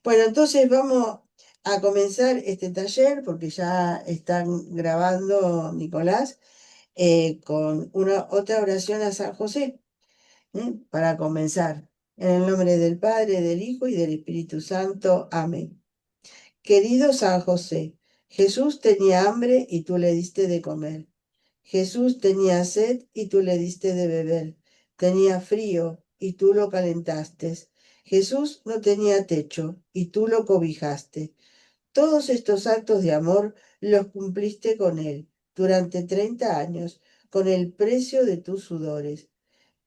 Bueno, entonces vamos a comenzar este taller porque ya están grabando Nicolás con una otra oración a San José, para comenzar. En el nombre del Padre, del Hijo y del Espíritu Santo. Amén. Querido San José, Jesús tenía hambre y tú le diste de comer. Jesús tenía sed y tú le diste de beber. Tenía frío y tú lo calentaste. Jesús no tenía techo y tú lo cobijaste. Todos estos actos de amor los cumpliste con él durante 30 años, con el precio de tus sudores.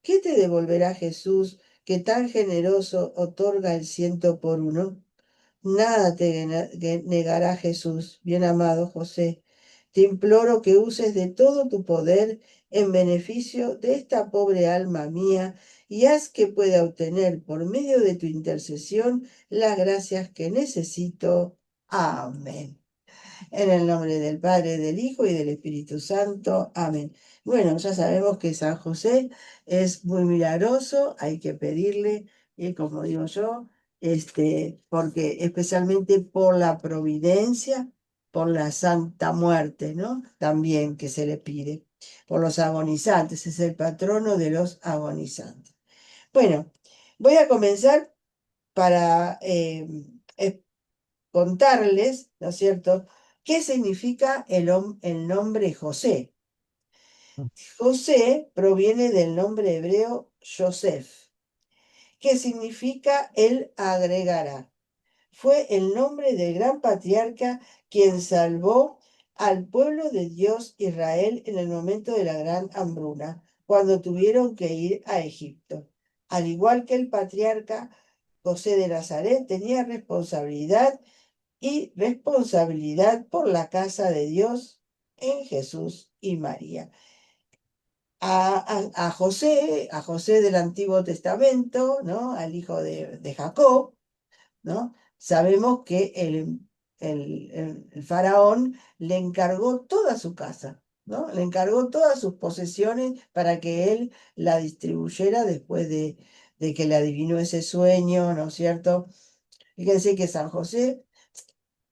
¿Qué te devolverá Jesús que tan generoso otorga el 100 por 1? Nada te negará Jesús, bien amado José. Te imploro que uses de todo tu poder en beneficio de esta pobre alma mía y haz que pueda obtener por medio de tu intercesión las gracias que necesito. Amén. En el nombre del Padre, del Hijo y del Espíritu Santo. Amén. Bueno, ya sabemos que San José es muy milagroso, hay que pedirle, y como digo yo, porque especialmente por la providencia, por la Santa Muerte, ¿no? También que se le pide, por los agonizantes, es el patrono de los agonizantes. Bueno, voy a comenzar para contarles, ¿no es cierto?, qué significa el nombre José. José proviene del nombre hebreo Yosef, que significa él agregará. Fue el nombre del gran patriarca quien salvó al pueblo de Dios Israel en el momento de la gran hambruna, cuando tuvieron que ir a Egipto. Al igual que el patriarca, José de Nazaret tenía responsabilidad y responsabilidad por la casa de Dios en Jesús y María. A José del Antiguo Testamento, ¿no? Al hijo de Jacob, ¿no? Sabemos que el faraón le encargó toda su casa, ¿no? Le encargó todas sus posesiones para que él la distribuyera después de que le adivinó ese sueño, ¿no es cierto? Fíjense que San José,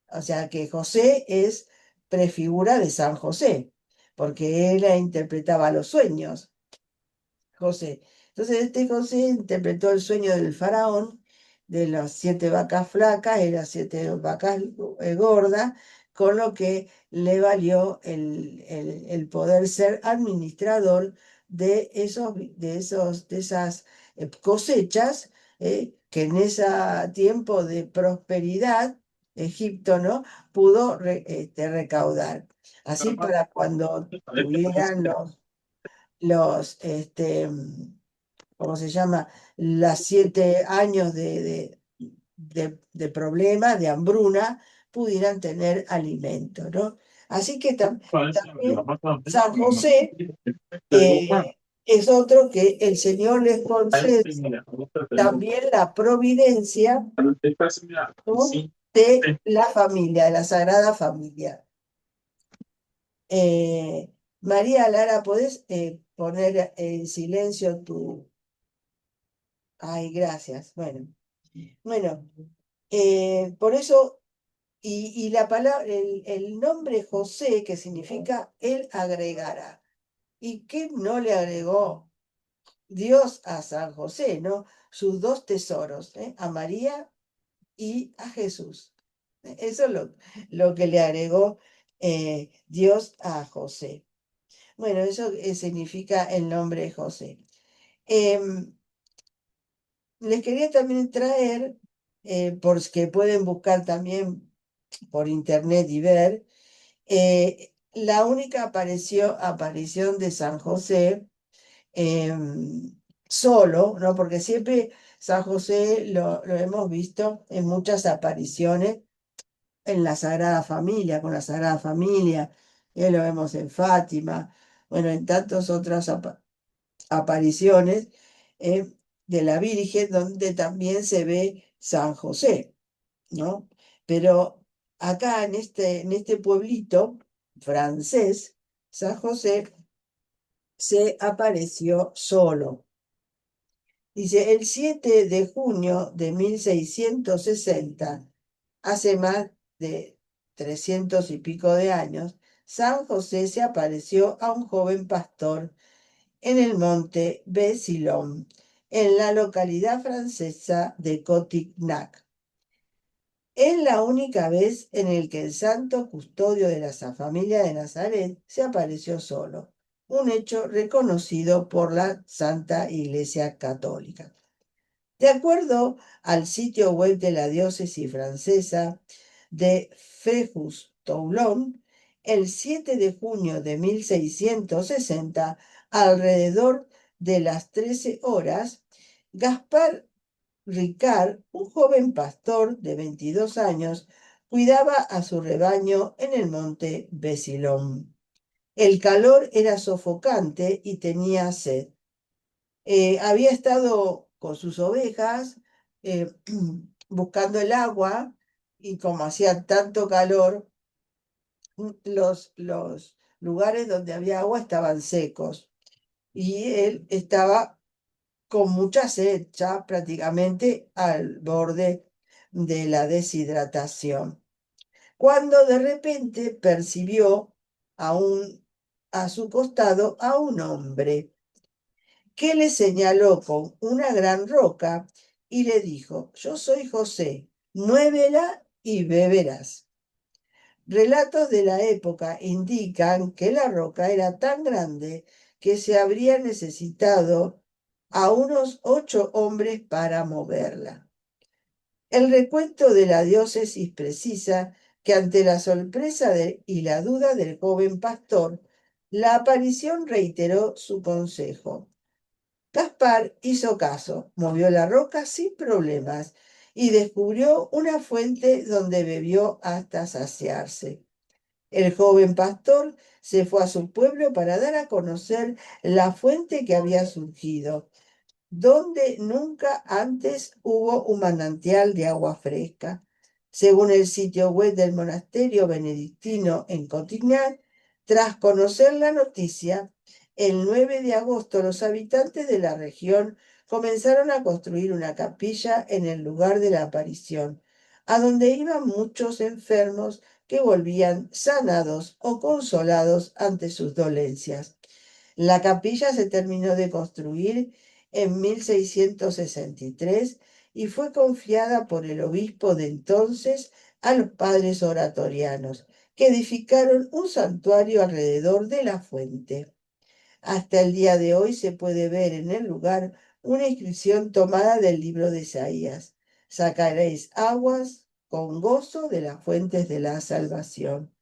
o sea que José es prefigura de San José, porque él interpretaba los sueños, José. Entonces este José interpretó el sueño del faraón de las 7 vacas flacas y las 7 vacas gordas, con lo que le valió el poder ser administrador de esas cosechas, que en ese tiempo de prosperidad, Egipto, ¿no?, pudo recaudar. Así para cuando tuvieran ¿cómo se llama? Las 7 años de problemas, de hambruna, pudieran tener alimento, ¿no? Así que también San José es otro que el Señor les concede también la providencia, ¿no?, de la familia, de la Sagrada Familia. María Lara, ¿podés poner en silencio tu... Ay, gracias. Bueno, por eso, y la palabra, el nombre José, que significa él agregará. ¿Y qué no le agregó Dios a San José, no? Sus dos tesoros, a María y a Jesús. Eso es lo que le agregó Dios a José. Bueno, eso significa el nombre José. Les quería también traer, porque pueden buscar también por internet y ver, la única aparición de San José solo, ¿no? Porque siempre San José lo hemos visto en muchas apariciones en la Sagrada Familia, con la Sagrada Familia, lo vemos en Fátima, bueno, en tantas otras apariciones eh, de la Virgen, donde también se ve San José, ¿no? Pero acá en este pueblito francés, San José se apareció solo. Dice, el 7 de junio de 1660, hace más de 300 y pico de años, San José se apareció a un joven pastor en el monte Bessilon, en la localidad francesa de Cotignac. Es la única vez en el que el santo custodio de la familia de Nazaret se apareció solo, un hecho reconocido por la Santa Iglesia Católica. De acuerdo al sitio web de la diócesis francesa de Fréjus-Toulon, el 7 de junio de 1660, alrededor de las 13 horas, Gaspar Ricard, un joven pastor de 22 años, cuidaba a su rebaño en el monte Bessilón. El calor era sofocante y tenía sed. Había estado con sus ovejas buscando el agua y como hacía tanto calor, los lugares donde había agua estaban secos y él estaba con mucha sed, ya prácticamente al borde de la deshidratación, cuando de repente percibió a, a su costado a un hombre que le señaló con una gran roca y le dijo, yo soy José, muévela y beberás. Relatos de la época indican que la roca era tan grande que se habría necesitado a unos 8 hombres para moverla. El recuento de la diócesis precisa que ante la sorpresa y la duda del joven pastor, la aparición reiteró su consejo. Gaspar hizo caso, movió la roca sin problemas y descubrió una fuente donde bebió hasta saciarse. El joven pastor se fue a su pueblo para dar a conocer la fuente que había surgido, donde nunca antes hubo un manantial de agua fresca. Según el sitio web del monasterio benedictino en Cotignac, tras conocer la noticia, el 9 de agosto los habitantes de la región comenzaron a construir una capilla en el lugar de la aparición, a donde iban muchos enfermos que volvían sanados o consolados ante sus dolencias. La capilla se terminó de construir en 1663 y fue confiada por el obispo de entonces a los padres oratorianos, que edificaron un santuario alrededor de la fuente. Hasta el día de hoy se puede ver en el lugar una inscripción tomada del libro de Isaías: sacaréis aguas con gozo de las fuentes de la salvación.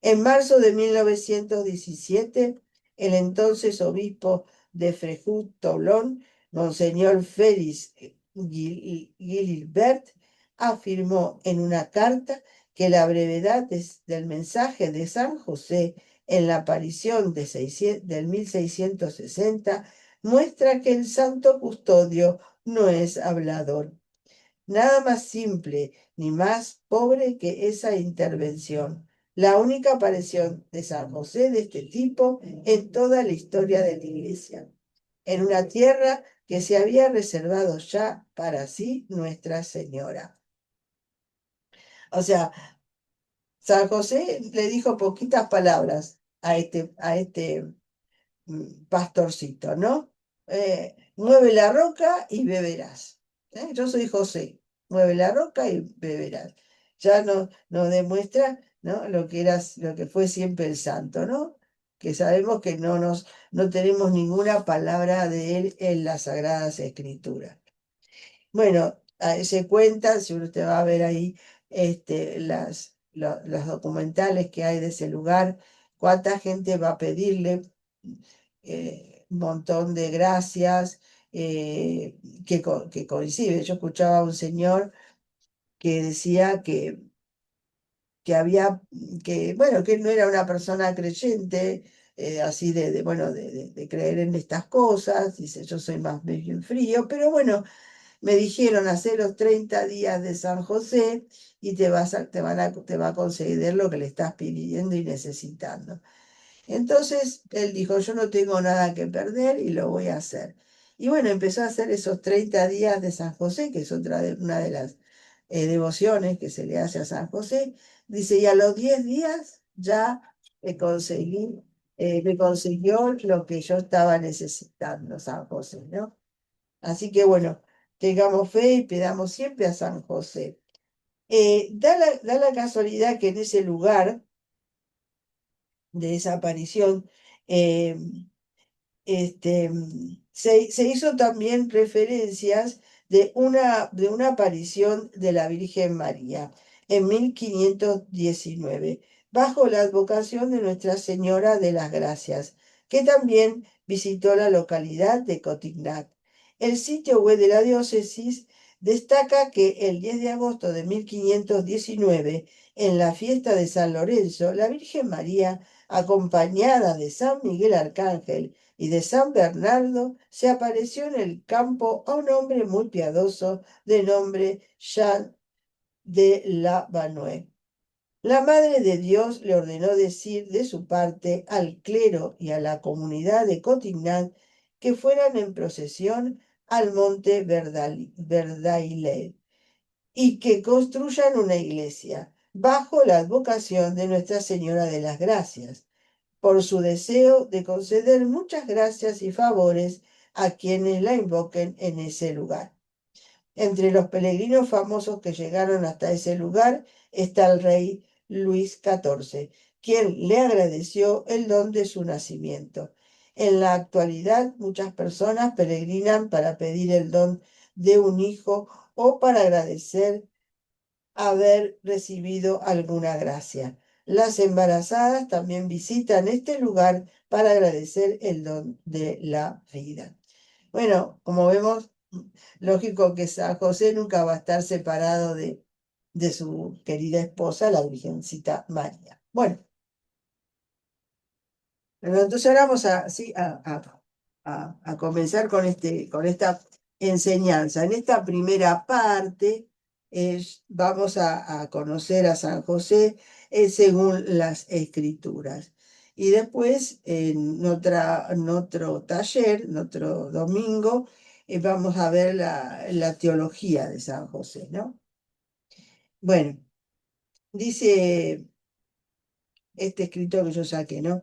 En marzo de 1917, el entonces obispo de Fréjus-Toulon, Monseñor Félix Gilbert, afirmó en una carta que la brevedad del mensaje de San José en la aparición del 1660 muestra que el santo custodio no es hablador. Nada más simple ni más pobre que esa intervención, la única aparición de San José de este tipo en toda la historia de la Iglesia, en una tierra que se había reservado ya para sí Nuestra Señora. O sea, San José le dijo poquitas palabras a este pastorcito, ¿no? Mueve la roca y beberás. Yo soy José, mueve la roca y beberás. Ya nos demuestra, ¿no? Lo que fue siempre el santo, ¿no? Que sabemos que no tenemos ninguna palabra de él en las Sagradas Escrituras. Bueno, se cuenta, si uno te va a ver ahí los documentales que hay de ese lugar, cuánta gente va a pedirle un montón de gracias que coincide. Yo escuchaba a un señor que decía que había, bueno, que él no era una persona creyente, así bueno, de creer en estas cosas, dice, yo soy más bien frío, pero bueno, me dijeron hacer los 30 días de San José y te va a conceder lo que le estás pidiendo y necesitando. Entonces él dijo, yo no tengo nada que perder y lo voy a hacer. Y bueno, empezó a hacer esos 30 días de San José, que es una de las devociones que se le hace a San José. Dice, y a los 10 días ya me consiguió lo que yo estaba necesitando, San José, ¿no? Así que bueno, tengamos fe y pedamos siempre a San José. Da la casualidad que en ese lugar de desaparición, eh, se hizo también referencias de una aparición de la Virgen María en 1519, bajo la advocación de Nuestra Señora de las Gracias, que también visitó la localidad de Cotignac. El sitio web de la diócesis destaca que el 10 de agosto de 1519, en la fiesta de San Lorenzo, la Virgen María, acompañada de San Miguel Arcángel, y de San Bernardo, se apareció en el campo a un hombre muy piadoso de nombre Jean de la Vanoë. La Madre de Dios le ordenó decir de su parte al clero y a la comunidad de Cotignac que fueran en procesión al monte Verdailles y que construyan una iglesia bajo la advocación de Nuestra Señora de las Gracias, por su deseo de conceder muchas gracias y favores a quienes la invoquen en ese lugar. Entre los peregrinos famosos que llegaron hasta ese lugar está el rey Luis XIV, quien le agradeció el don de su nacimiento. En la actualidad, muchas personas peregrinan para pedir el don de un hijo o para agradecer haber recibido alguna gracia. Las embarazadas también visitan este lugar para agradecer el don de la vida. Bueno, como vemos, lógico que San José nunca va a estar separado de su querida esposa, la Virgencita María. Bueno, pero entonces ahora vamos a, sí, a comenzar con, con esta enseñanza. En esta primera parte vamos a conocer a San José según las Escrituras. Y después, en otro taller, en otro domingo, vamos a ver la teología de San José, ¿no? Bueno, dice este escrito que yo saqué, ¿no?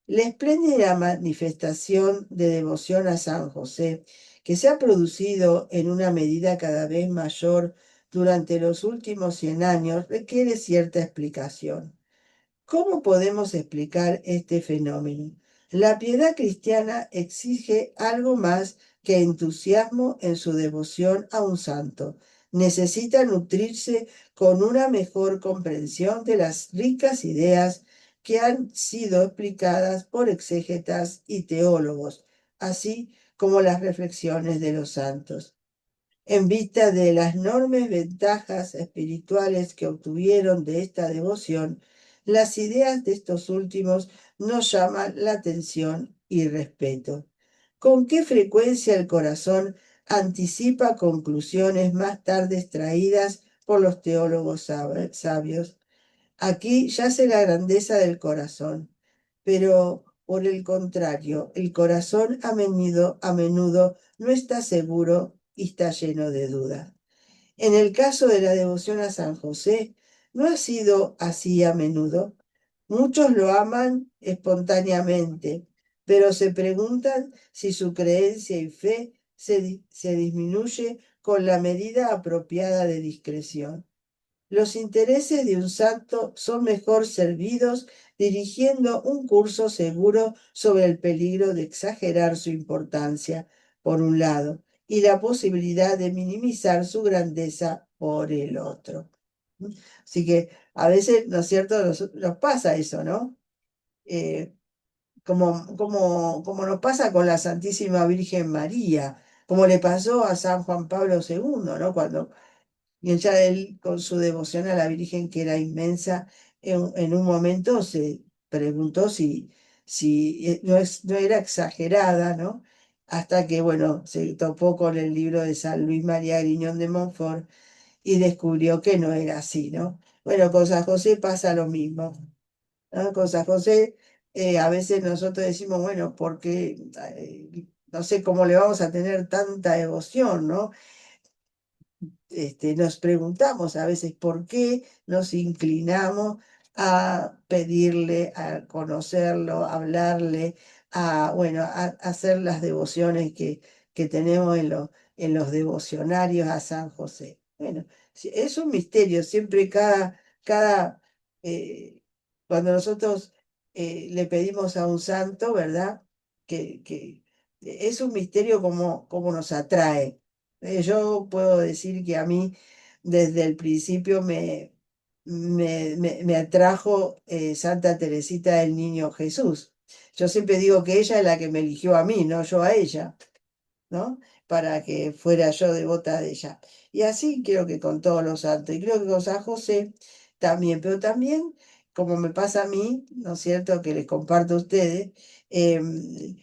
La espléndida manifestación de devoción a San José, que se ha producido en una medida cada vez mayor durante los últimos 100 años, requiere cierta explicación. ¿Cómo podemos explicar este fenómeno? La piedad cristiana exige algo más que entusiasmo en su devoción a un santo. Necesita nutrirse con una mejor comprensión de las ricas ideas que han sido explicadas por exégetas y teólogos, así como las reflexiones de los santos. En vista de las enormes ventajas espirituales que obtuvieron de esta devoción, las ideas de estos últimos nos llaman la atención y respeto. ¿Con qué frecuencia el corazón anticipa conclusiones más tarde extraídas por los teólogos sabios? Aquí yace la grandeza del corazón, pero por el contrario, el corazón a menudo no está seguro y está lleno de dudas. En el caso de la devoción a San José, no ha sido así a menudo. Muchos lo aman espontáneamente, pero se preguntan si su creencia y fe se disminuye con la medida apropiada de discreción. Los intereses de un santo son mejor servidos dirigiendo un curso seguro sobre el peligro de exagerar su importancia, por un lado, y la posibilidad de minimizar su grandeza por el otro. Así que a veces, ¿no es cierto?, nos pasa eso, ¿no? Eh, como nos pasa con la Santísima Virgen María, como le pasó a San Juan Pablo II, ¿no? Cuando y ya él, con su devoción a la Virgen, que era inmensa, en un momento se preguntó si no era exagerada, ¿no? Hasta que, bueno, se topó con el libro de San Luis María Griñón de Montfort y descubrió que no era así, ¿no? Bueno, con San José pasa lo mismo, ¿no? Con San José a veces nosotros decimos, bueno, porque no sé cómo le vamos a tener tanta devoción, ¿no? Nos preguntamos a veces por qué nos inclinamos a pedirle, a conocerlo, a hablarle, bueno, a hacer las devociones que tenemos en los devocionarios a San José. Bueno, es un misterio, siempre eh, cuando nosotros le pedimos a un santo, ¿verdad? Que es un misterio como nos atrae. Yo puedo decir que a mí desde el principio me atrajo Santa Teresita del Niño Jesús. Yo siempre digo que ella es la que me eligió a mí, no yo a ella, ¿no? Para que fuera yo devota de ella. Y así creo que con todos los santos. Y creo que con San José también, pero también, como me pasa a mí, ¿no es cierto?, que les comparto a ustedes,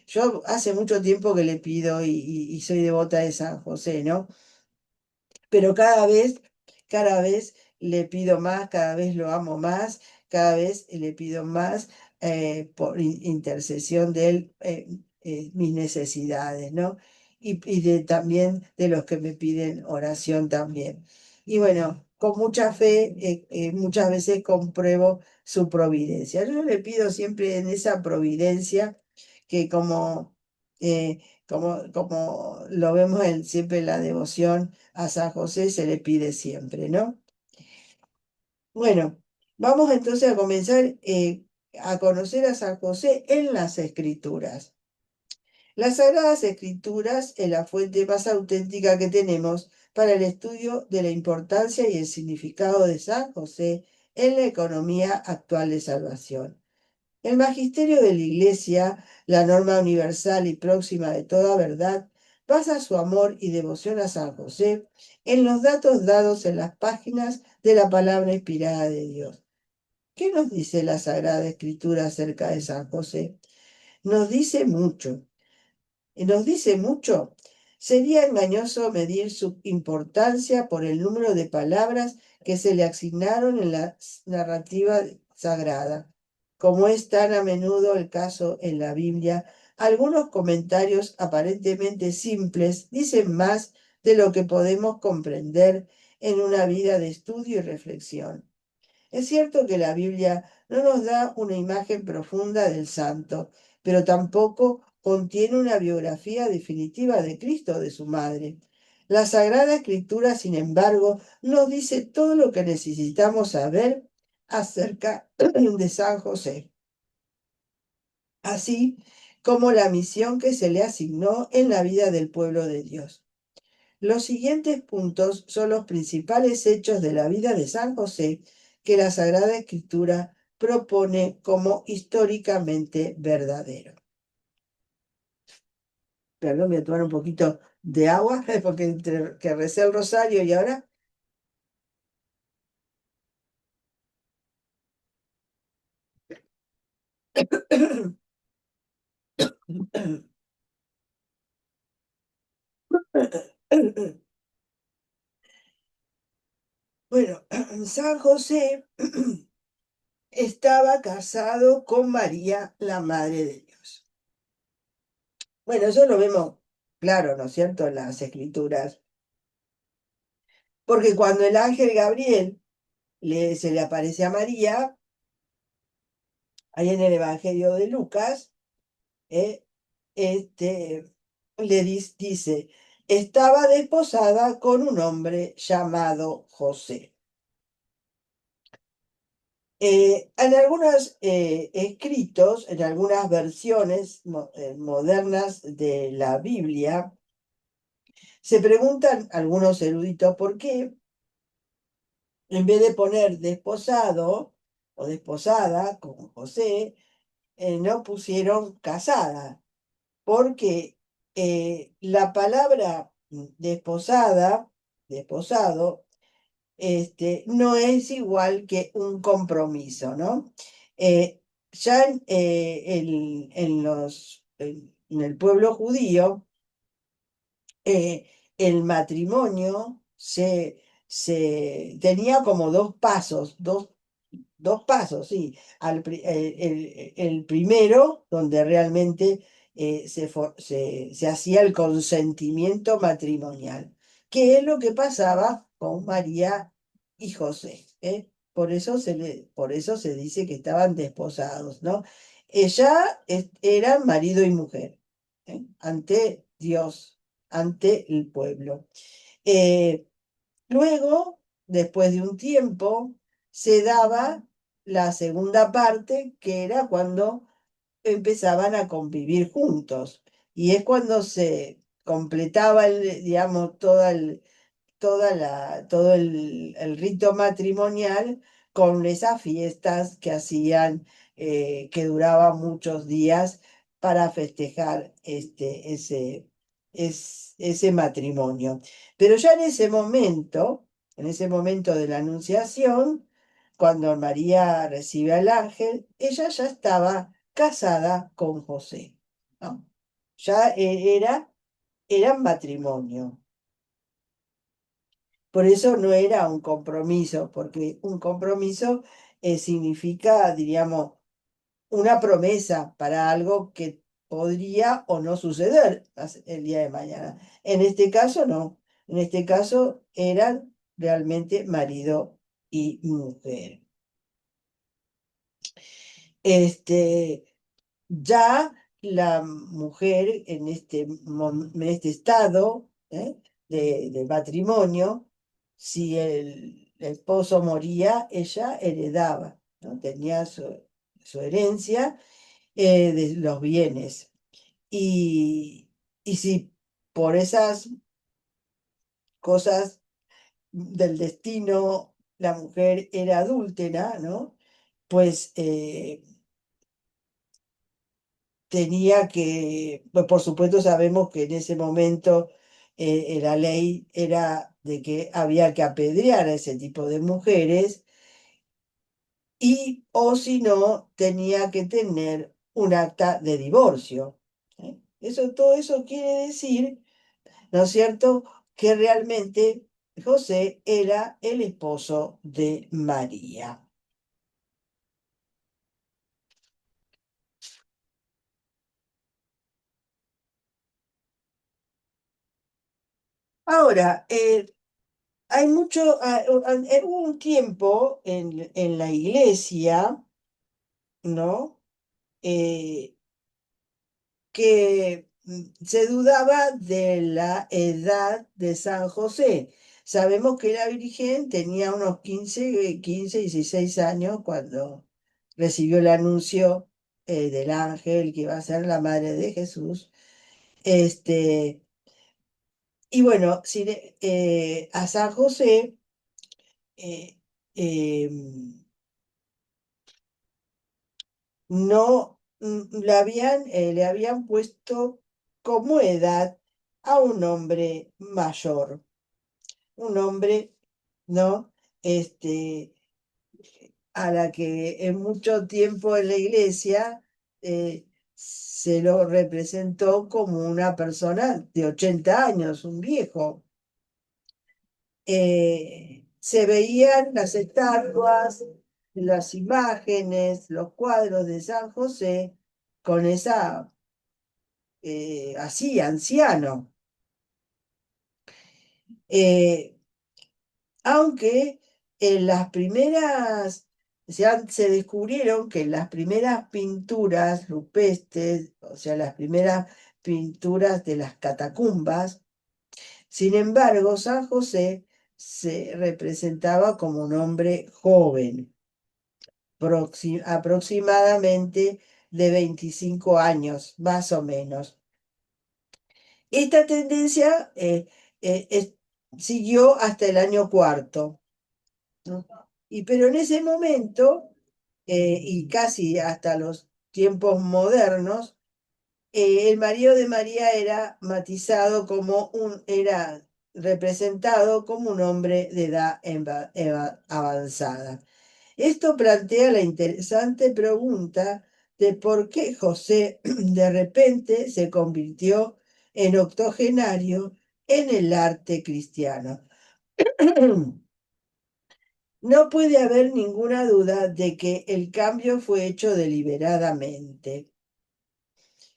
yo hace mucho tiempo que le pido y soy devota de San José, ¿no? Pero cada vez le pido más, cada vez lo amo más, cada vez le pido más por intercesión de él mis necesidades, ¿no? Y también de los que me piden oración también. Y bueno, con mucha fe, muchas veces compruebo su providencia. Yo le pido siempre en esa providencia que eh, como lo vemos siempre en la devoción a San José, se le pide siempre, ¿no? Bueno, vamos entonces a comenzar a conocer a San José en las Escrituras. Las Sagradas Escrituras es la fuente más auténtica que tenemos para el estudio de la importancia y el significado de San José en la economía actual de salvación. El magisterio de la Iglesia, la norma universal y próxima de toda verdad, basa su amor y devoción a San José en los datos dados en las páginas de la palabra inspirada de Dios. ¿Qué nos dice la Sagrada Escritura acerca de San José? Nos dice mucho. Nos dice mucho. Sería engañoso medir su importancia por el número de palabras que se le asignaron en la narrativa sagrada. Como es tan a menudo el caso en la Biblia, algunos comentarios aparentemente simples dicen más de lo que podemos comprender en una vida de estudio y reflexión. Es cierto que la Biblia no nos da una imagen profunda del santo, pero tampoco contiene una biografía definitiva de Cristo o de su madre. La Sagrada Escritura, sin embargo, nos dice todo lo que necesitamos saber acerca de San José, así como la misión que se le asignó en la vida del pueblo de Dios. Los siguientes puntos son los principales hechos de la vida de San José que la Sagrada Escritura propone como históricamente verdadero. Perdón, voy a tomar un poquito de agua porque entre que recé el rosario y ahora... Bueno, San José estaba casado con María, la Madre de Dios. Bueno, eso lo vemos claro, ¿no es cierto?, en las Escrituras, porque cuando el ángel Gabriel se le aparece a María, ahí en el Evangelio de Lucas, eh, este, dice, estaba desposada con un hombre llamado José. En algunos escritos, en algunas versiones modernas de la Biblia, se preguntan algunos eruditos por qué, en vez de poner desposado o desposada, como José, no pusieron casada, porque la palabra desposado, no es igual que un compromiso, ¿no? Ya en el pueblo judío, el matrimonio se tenía como dos pasos, sí. El primero, donde realmente se hacía el consentimiento matrimonial, que es lo que pasaba con María y José. Por eso se dice que estaban desposados, ¿no? Eran marido y mujer, ante Dios, ante el pueblo. Eh, Luego, después de un tiempo, se daba la segunda parte, que era cuando empezaban a convivir juntos. Y es cuando se completaba, digamos, todo el rito matrimonial con esas fiestas que hacían, que duraban muchos días para festejar ese matrimonio. Pero ya en ese momento de la Anunciación, cuando María recibe al ángel, ella ya estaba casada con José, ¿no? Ya era matrimonio. Por eso no era un compromiso, porque un compromiso significa, diríamos, una promesa para algo que podría o no suceder el día de mañana. En este caso no. En este caso eran realmente marido y mujer. Este, ya la mujer en este estado, de matrimonio, si el esposo moría, ella heredaba, ¿no? Tenía su herencia, de los bienes. Y, y si por esas cosas del destino la mujer era adúltera, ¿no? Pues tenía que, pues por supuesto sabemos que en ese momento, la ley era de que había que apedrear a ese tipo de mujeres, y o si no tenía que tener un acta de divorcio. Todo eso quiere decir, ¿no es cierto?, que realmente José era el esposo de María. Ahora, hay mucho, hubo un tiempo en la iglesia, ¿no? Eh, que se dudaba de la edad de San José. Sabemos que la Virgen tenía unos 15, 16 años cuando recibió el anuncio, del ángel que iba a ser la madre de Jesús. Este, y bueno, a San José, eh, em, no, le habían puesto como edad a un hombre mayor, un hombre, ¿no? Este, a la que en mucho tiempo en la iglesia, se lo representó como una persona de 80 años, un viejo. Se veían las estatuas, las imágenes, los cuadros de San José con así, anciano. Eh, Aunque en las primeras, se descubrieron que en las primeras pinturas rupestres, o sea, las primeras pinturas de las catacumbas, sin embargo, San José se representaba como un hombre joven, aproximadamente de 25 años, más o menos. Esta tendencia, siguió hasta el año cuarto, ¿no? Pero en ese momento, y casi hasta los tiempos modernos, el marido de María era representado como un hombre de edad avanzada. Esto plantea la interesante pregunta de por qué José de repente se convirtió en octogenario en el arte cristiano. No puede haber ninguna duda de que el cambio fue hecho deliberadamente.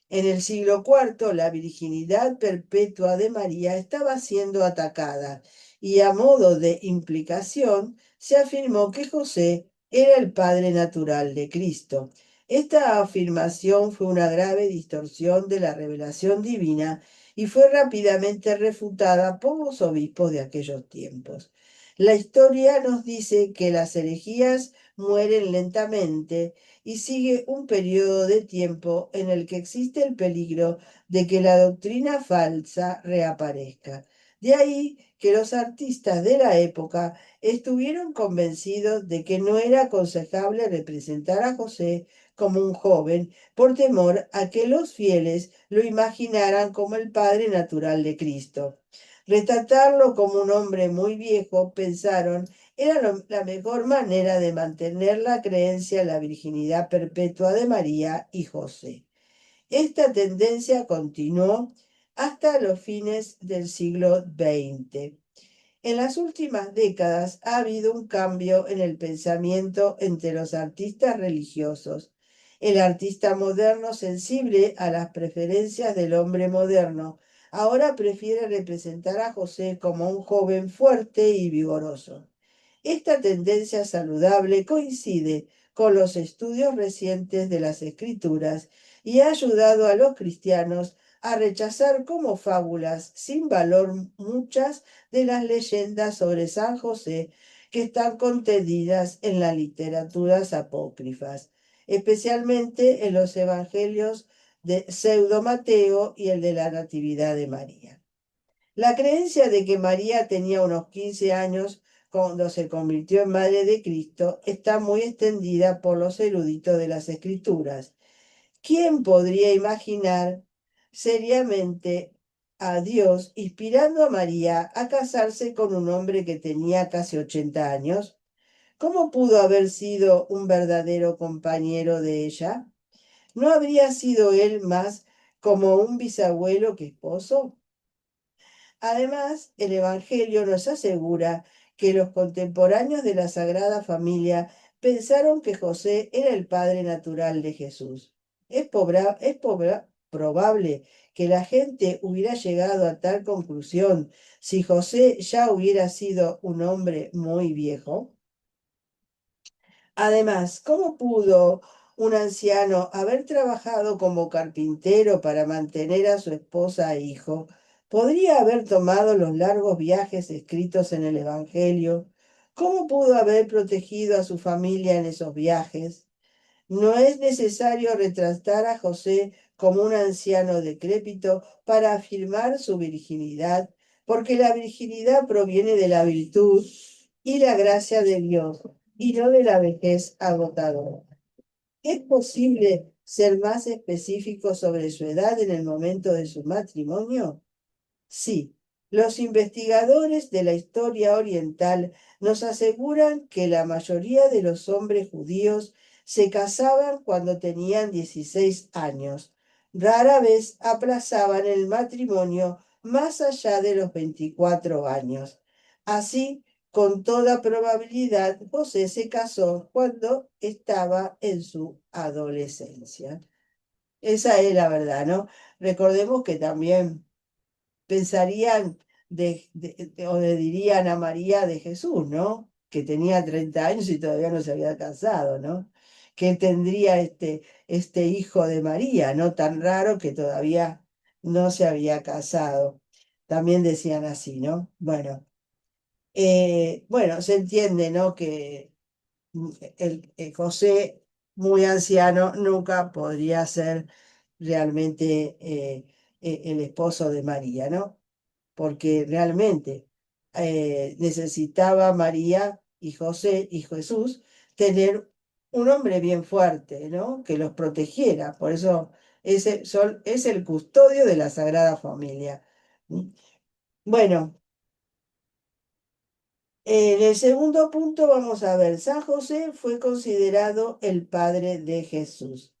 En el siglo IV, la virginidad perpetua de María estaba siendo atacada y a modo de implicación se afirmó que José era el padre natural de Cristo. Esta afirmación fue una grave distorsión de la revelación divina y fue rápidamente refutada por los obispos de aquellos tiempos. La historia nos dice que las herejías mueren lentamente y sigue un periodo de tiempo en el que existe el peligro de que la doctrina falsa reaparezca. De ahí que los artistas de la época estuvieron convencidos de que no era aconsejable representar a José como un joven por temor a que los fieles lo imaginaran como el padre natural de Cristo. Retratarlo como un hombre muy viejo, pensaron, era la mejor manera de mantener la creencia en la virginidad perpetua de María y José. Esta tendencia continuó hasta los fines del siglo XX. En las últimas décadas ha habido un cambio en el pensamiento entre los artistas religiosos. El artista moderno sensible a las preferencias del hombre moderno ahora prefiere representar a José como un joven fuerte y vigoroso. Esta tendencia saludable coincide con los estudios recientes de las escrituras y ha ayudado a los cristianos a rechazar como fábulas sin valor muchas de las leyendas sobre San José que están contenidas en las literaturas apócrifas, especialmente en los evangelios de Pseudo Mateo y el de la Natividad de María. La creencia de que María tenía unos 15 años cuando se convirtió en madre de Cristo está muy extendida por los eruditos de las Escrituras. ¿Quién podría imaginar seriamente a Dios inspirando a María a casarse con un hombre que tenía casi 80 años? ¿Cómo pudo haber sido un verdadero compañero de ella? ¿No habría sido él más como un bisabuelo que esposo? Además, el Evangelio nos asegura que los contemporáneos de la Sagrada Familia pensaron que José era el padre natural de Jesús. Probable que la gente hubiera llegado a tal conclusión si José ya hubiera sido un hombre muy viejo. Además, ¿cómo pudo un anciano haber trabajado como carpintero para mantener a su esposa e hijo? ¿Podría haber tomado los largos viajes escritos en el Evangelio? ¿Cómo pudo haber protegido a su familia en esos viajes? No es necesario retratar a José como un anciano decrépito para afirmar su virginidad, porque la virginidad proviene de la virtud y la gracia de Dios, y no de la vejez agotadora. ¿Es posible ser más específico sobre su edad en el momento de su matrimonio? Sí, los investigadores de la historia oriental nos aseguran que la mayoría de los hombres judíos se casaban cuando tenían 16 años. Rara vez aplazaban el matrimonio más allá de los 24 años. Así, con toda probabilidad, José se casó cuando estaba en su adolescencia. Esa es la verdad, ¿no? Recordemos que también pensarían o le dirían a María de Jesús, ¿no? Que tenía 30 años y todavía no se había casado, ¿no? Que tendría este hijo de María, ¿no? Tan raro que todavía no se había casado. También decían así, ¿no? Bueno, se entiende, ¿no? Que el José, muy anciano, nunca podría ser realmente el esposo de María, ¿no? Porque realmente necesitaba María y José y Jesús tener un hombre bien fuerte, ¿no? Que los protegiera. Por eso es el custodio de la Sagrada Familia. ¿Mm? Bueno, en el segundo punto vamos a ver, San José fue considerado el padre de Jesús.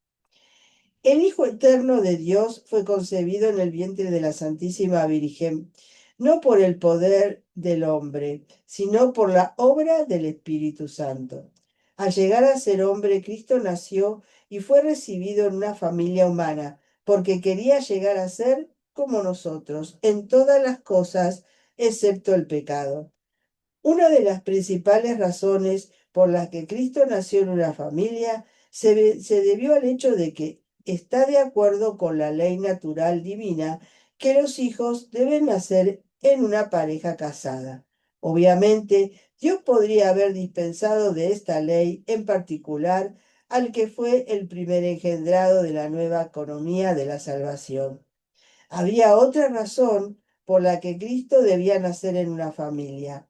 El Hijo Eterno de Dios fue concebido en el vientre de la Santísima Virgen, no por el poder del hombre, sino por la obra del Espíritu Santo. Al llegar a ser hombre, Cristo nació y fue recibido en una familia humana, porque quería llegar a ser como nosotros en todas las cosas, excepto el pecado. Una de las principales razones por las que Cristo nació en una familia se debió al hecho de que está de acuerdo con la ley natural divina que los hijos deben nacer en una pareja casada. Obviamente, Dios podría haber dispensado de esta ley en particular al que fue el primer engendrado de la nueva economía de la salvación. Había otra razón por la que Cristo debía nacer en una familia.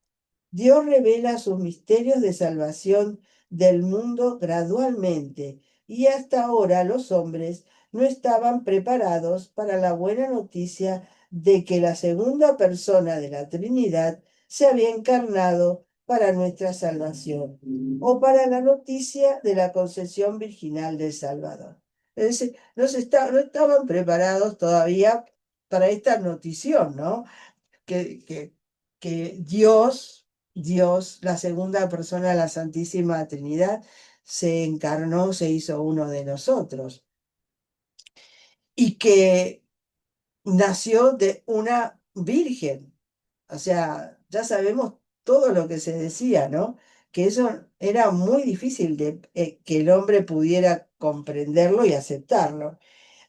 Dios revela sus misterios de salvación del mundo gradualmente y hasta ahora los hombres no estaban preparados para la buena noticia de que la segunda persona de la Trinidad se había encarnado para nuestra salvación o para la noticia de la concepción virginal del Salvador. Es decir, no estaban preparados todavía para esta notición, ¿no? que, que, que Dios, la segunda persona de la Santísima Trinidad, se encarnó, se hizo uno de nosotros y que nació de una virgen. O sea, ya sabemos todo lo que se decía, ¿no? Que eso era muy difícil de que el hombre pudiera comprenderlo y aceptarlo.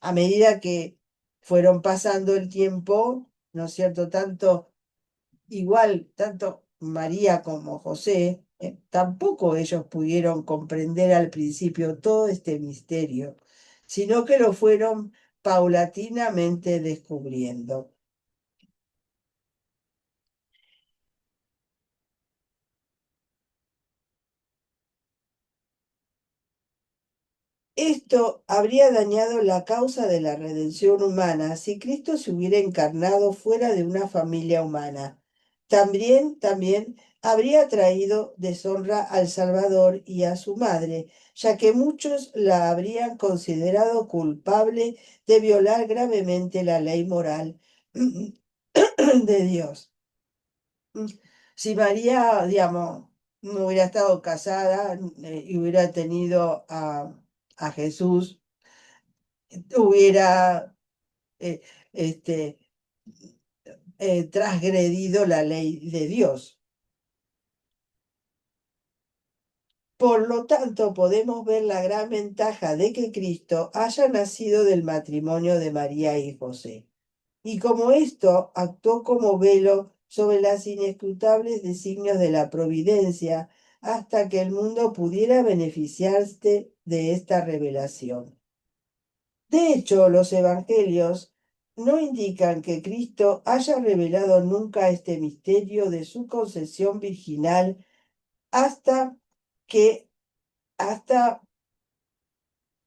A medida que fueron pasando el tiempo, ¿no es cierto? Igual, tanto María como José, tampoco ellos pudieron comprender al principio todo este misterio, sino que lo fueron paulatinamente descubriendo. Esto habría dañado la causa de la redención humana si Cristo se hubiera encarnado fuera de una familia humana. También habría traído deshonra al Salvador y a su madre, ya que muchos la habrían considerado culpable de violar gravemente la ley moral de Dios. Si María, digamos, no hubiera estado casada y hubiera tenido a Jesús, hubiera eh, este, transgredido la ley de Dios. Por lo tanto, podemos ver la gran ventaja de que Cristo haya nacido del matrimonio de María y José. Y como esto actuó como velo sobre las inescrutables designios de la providencia hasta que el mundo pudiera beneficiarse de esta revelación. De hecho, los evangelios no indican que Cristo haya revelado nunca este misterio de su concepción virginal hasta que, hasta,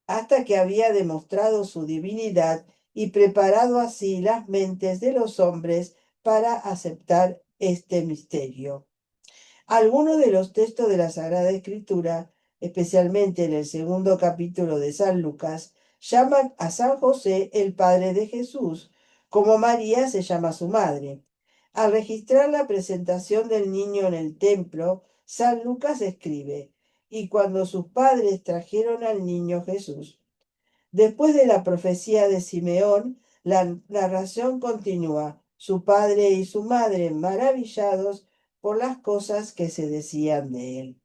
hasta que había demostrado su divinidad y preparado así las mentes de los hombres para aceptar este misterio. Algunos de los textos de la Sagrada Escritura, especialmente en el segundo capítulo de San Lucas, llaman a San José el padre de Jesús, como María se llama su madre. Al registrar la presentación del niño en el templo, San Lucas escribe, y cuando sus padres trajeron al niño Jesús. Después de la profecía de Simeón, la narración continúa, su padre y su madre maravillados por las cosas que se decían de él.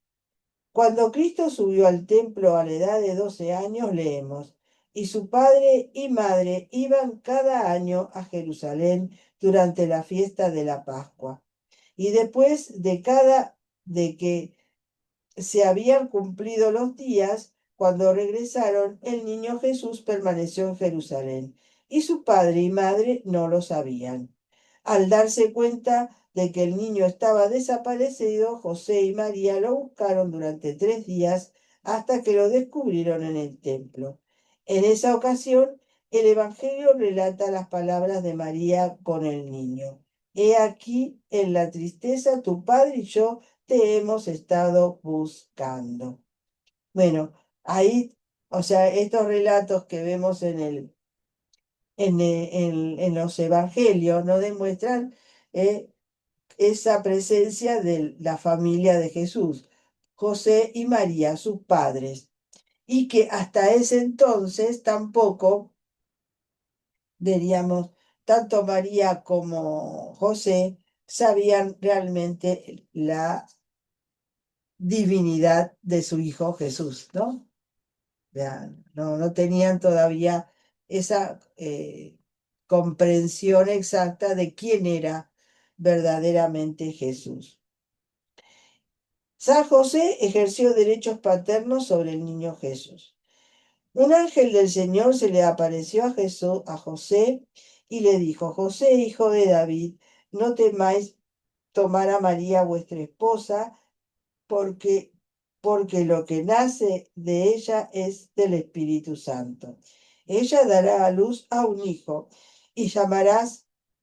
Cuando Cristo subió al templo a la edad de 12 años, leemos, y su padre y madre iban cada año a Jerusalén durante la fiesta de la Pascua. Y después de que se habían cumplido los días, cuando regresaron, el niño Jesús permaneció en Jerusalén, y su padre y madre no lo sabían. Al darse cuenta de que el niño estaba desaparecido, José y María lo buscaron durante 3 días hasta que lo descubrieron en el templo. En esa ocasión, el Evangelio relata las palabras de María con el niño. He aquí, en la tristeza, tu padre y yo te hemos estado buscando. Bueno, ahí, o sea, estos relatos que vemos en los evangelios nos demuestran eh, esa presencia de la familia de Jesús, José y María, sus padres, y que hasta ese entonces tampoco diríamos, tanto María como José sabían realmente la divinidad de su hijo Jesús, ¿no? Vean, no tenían todavía esa comprensión exacta de quién era verdaderamente Jesús. San José ejerció derechos paternos sobre el niño Jesús. Un ángel del Señor se le apareció a Jesús, a José, y le dijo: José, hijo de David, no temáis tomar a María vuestra esposa, porque, porque lo que nace de ella es del Espíritu Santo. Ella dará a luz a un hijo y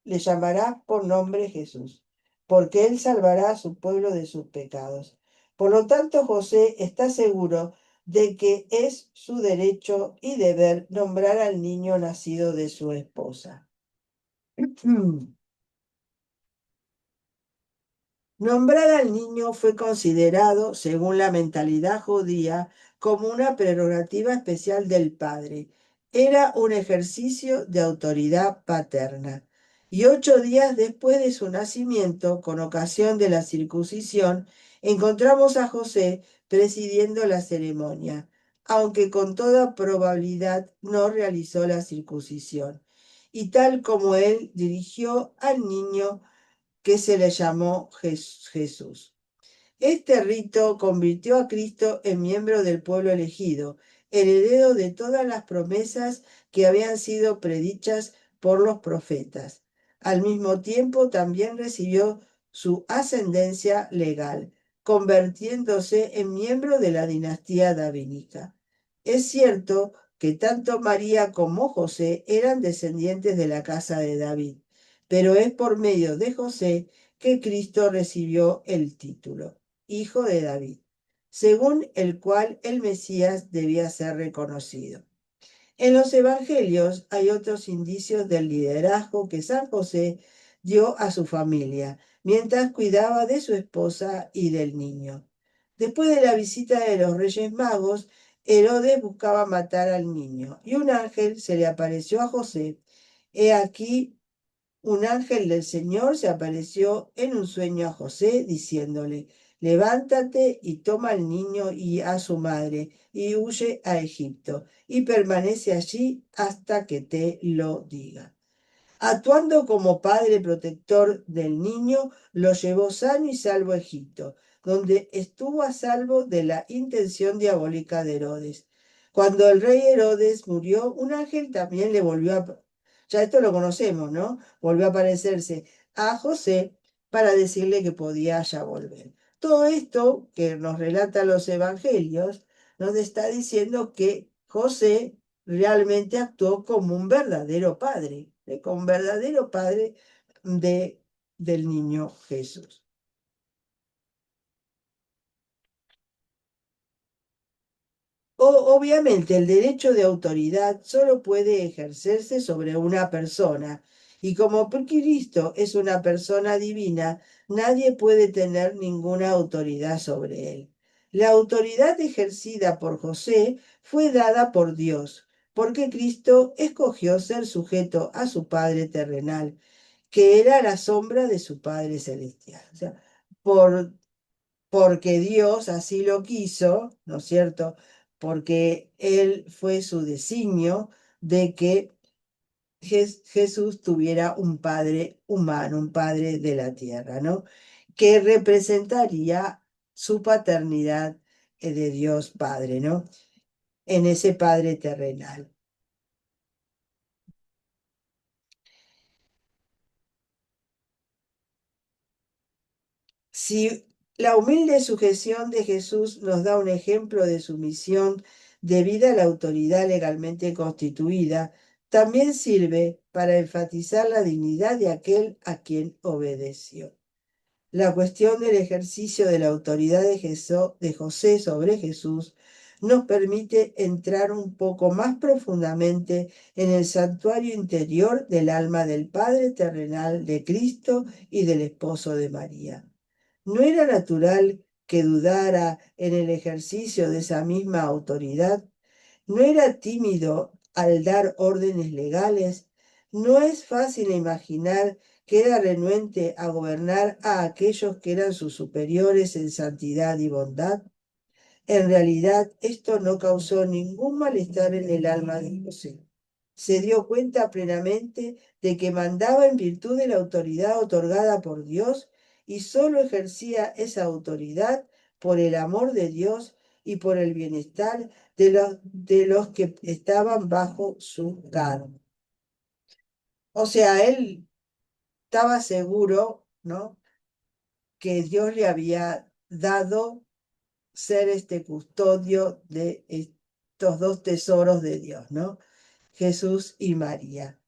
le llamarás por nombre Jesús, porque él salvará a su pueblo de sus pecados. Por lo tanto, José está seguro de que es su derecho y deber nombrar al niño nacido de su esposa. Nombrar al niño fue considerado, según la mentalidad judía, como una prerrogativa especial del padre. Era un ejercicio de autoridad paterna. Y 8 días después de su nacimiento, con ocasión de la circuncisión, encontramos a José presidiendo la ceremonia, aunque con toda probabilidad no realizó la circuncisión. Y tal como él dirigió al niño, que se le llamó Jesús. Este rito convirtió a Cristo en miembro del pueblo elegido, heredero de todas las promesas que habían sido predichas por los profetas. Al mismo tiempo también recibió su ascendencia legal, convirtiéndose en miembro de la dinastía davídica. Es cierto que tanto María como José eran descendientes de la casa de David, pero es por medio de José que Cristo recibió el título, Hijo de David, según el cual el Mesías debía ser reconocido. En los evangelios hay otros indicios del liderazgo que San José dio a su familia mientras cuidaba de su esposa y del niño. Después de la visita de los Reyes Magos, Herodes buscaba matar al niño y un ángel se le apareció a José. He aquí, un ángel del Señor se apareció en un sueño a José, diciéndole: levántate y toma al niño y a su madre, y huye a Egipto, y permanece allí hasta que te lo diga. Actuando como padre protector del niño, lo llevó sano y salvo a Egipto, donde estuvo a salvo de la intención diabólica de Herodes. Cuando el rey Herodes murió, un ángel también le volvió a... Ya esto lo conocemos, ¿no? Volvió a aparecerse a José para decirle que podía ya volver. Todo esto que nos relatan los evangelios nos está diciendo que José realmente actuó como un verdadero padre, como un verdadero padre de, del niño Jesús. Obviamente, el derecho de autoridad solo puede ejercerse sobre una persona, y como Cristo es una persona divina, nadie puede tener ninguna autoridad sobre él. La autoridad ejercida por José fue dada por Dios, porque Cristo escogió ser sujeto a su Padre terrenal, que era la sombra de su Padre celestial. O sea, por porque Dios así lo quiso, ¿no es cierto? Porque Él fue su designio de que Jesús tuviera un padre humano, un padre de la tierra, ¿no? Que representaría su paternidad de Dios Padre, ¿no? En ese Padre terrenal. Si la humilde sujeción de Jesús nos da un ejemplo de sumisión debida a la autoridad legalmente constituida, también sirve para enfatizar la dignidad de aquel a quien obedeció. La cuestión del ejercicio de la autoridad de José sobre Jesús nos permite entrar un poco más profundamente en el santuario interior del alma del Padre terrenal de Cristo y del esposo de María. ¿No era natural que dudara en el ejercicio de esa misma autoridad? ¿No era tímido al dar órdenes legales? No es fácil imaginar que era renuente a gobernar a aquellos que eran sus superiores en santidad y bondad. En realidad, esto no causó ningún malestar en el alma de José. Se dio cuenta plenamente de que mandaba en virtud de la autoridad otorgada por Dios y sólo ejercía esa autoridad por el amor de Dios y por el bienestar de los que estaban bajo su cargo. O sea, él estaba seguro, ¿no?, que Dios le había dado ser este custodio de estos dos tesoros de Dios, ¿no? Jesús y María.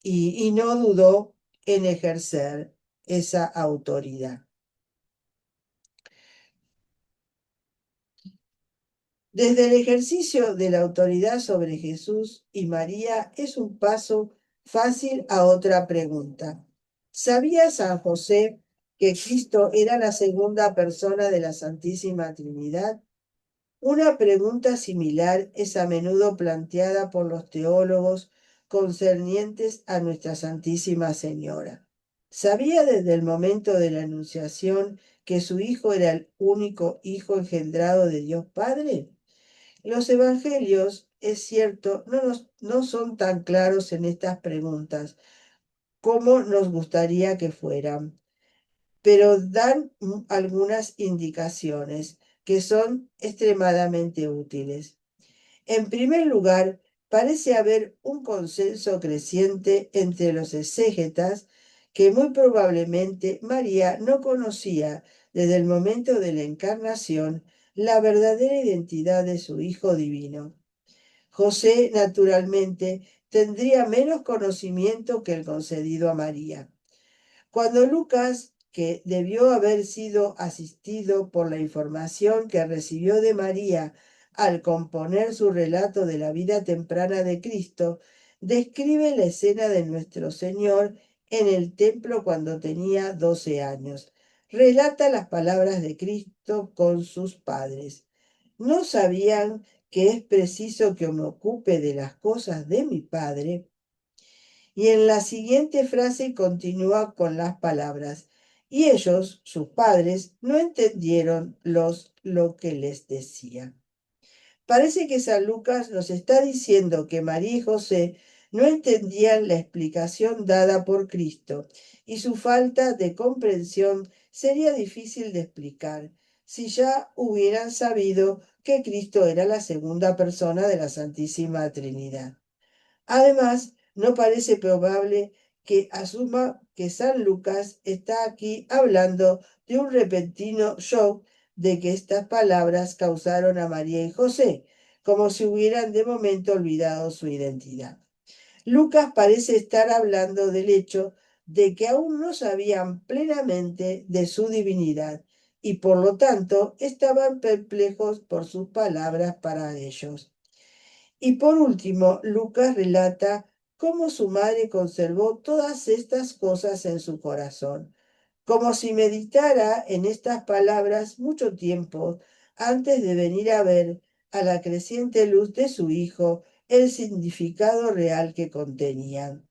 Y no dudó en ejercer esa autoridad. Desde el ejercicio de la autoridad sobre Jesús y María es un paso fácil a otra pregunta. ¿Sabía San José que Cristo era la segunda persona de la Santísima Trinidad? Una pregunta similar es a menudo planteada por los teólogos concernientes a Nuestra Santísima Señora. ¿Sabía desde el momento de la Anunciación que su Hijo era el único Hijo engendrado de Dios Padre? Los evangelios, es cierto, no son tan claros en estas preguntas como nos gustaría que fueran, pero dan algunas indicaciones que son extremadamente útiles. En primer lugar, parece haber un consenso creciente entre los exégetas que muy probablemente María no conocía desde el momento de la encarnación la verdadera identidad de su Hijo divino. José, naturalmente, tendría menos conocimiento que el concedido a María. Cuando Lucas, que debió haber sido asistido por la información que recibió de María al componer su relato de la vida temprana de Cristo, describe la escena de nuestro Señor en el templo cuando tenía 12 años. Relata las palabras de Cristo con sus padres. ¿No sabían que es preciso que me ocupe de las cosas de mi Padre? Y en la siguiente frase continúa con las palabras, y ellos, sus padres, no entendieron lo que les decía. Parece que San Lucas nos está diciendo que María y José no entendían la explicación dada por Cristo, y su falta de comprensión sería difícil de explicar si ya hubieran sabido que Cristo era la segunda persona de la Santísima Trinidad. Además, no parece probable que asuma que San Lucas está aquí hablando de un repentino shock de que estas palabras causaron a María y José, como si hubieran de momento olvidado su identidad. Lucas parece estar hablando del hecho de que aún no sabían plenamente de su divinidad y por lo tanto estaban perplejos por sus palabras para ellos. Y por último, Lucas relata cómo su madre conservó todas estas cosas en su corazón, como si meditara en estas palabras mucho tiempo antes de venir a ver a la creciente luz de su hijo el significado real que contenían.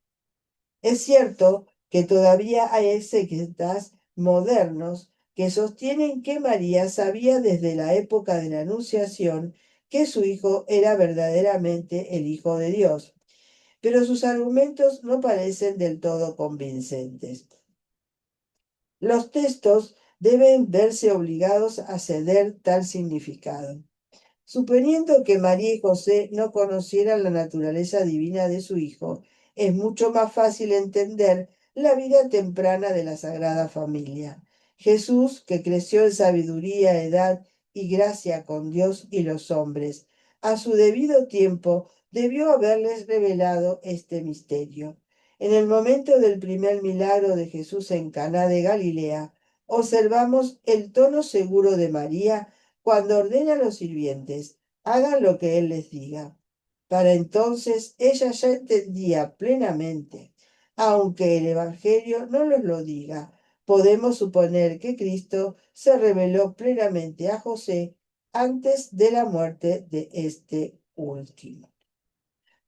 Es cierto que todavía hay exégetas modernos que sostienen que María sabía desde la época de la Anunciación que su hijo era verdaderamente el Hijo de Dios, pero sus argumentos no parecen del todo convincentes. Los textos deben verse obligados a ceder tal significado. Suponiendo que María y José no conocieran la naturaleza divina de su hijo, es mucho más fácil entender la vida temprana de la Sagrada Familia. Jesús, que creció en sabiduría, edad y gracia con Dios y los hombres, a su debido tiempo debió haberles revelado este misterio. En el momento del primer milagro de Jesús en Caná de Galilea, observamos el tono seguro de María cuando ordena a los sirvientes, hagan lo que él les diga. Para entonces ella ya entendía plenamente, aunque el Evangelio no nos lo diga, podemos suponer que Cristo se reveló plenamente a José antes de la muerte de este último.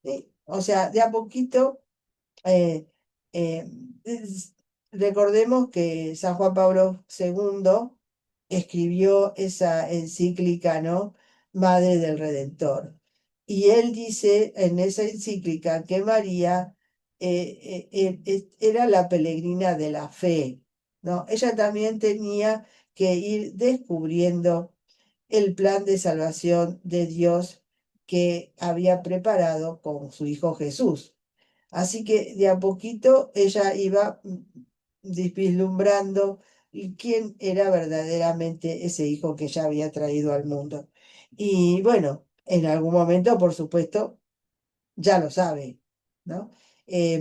¿Sí? O sea, de a poquito Eh, eh, es- Recordemos que San Juan Pablo II escribió esa encíclica, ¿no? Madre del Redentor. Y él dice en esa encíclica que María era la peregrina de la fe, ¿no? Ella también tenía que ir descubriendo el plan de salvación de Dios que había preparado con su Hijo Jesús. Así que de a poquito ella iba vislumbrando quién era verdaderamente ese hijo que ella había traído al mundo. Y bueno, en algún momento, por supuesto, ya lo sabe, ¿no?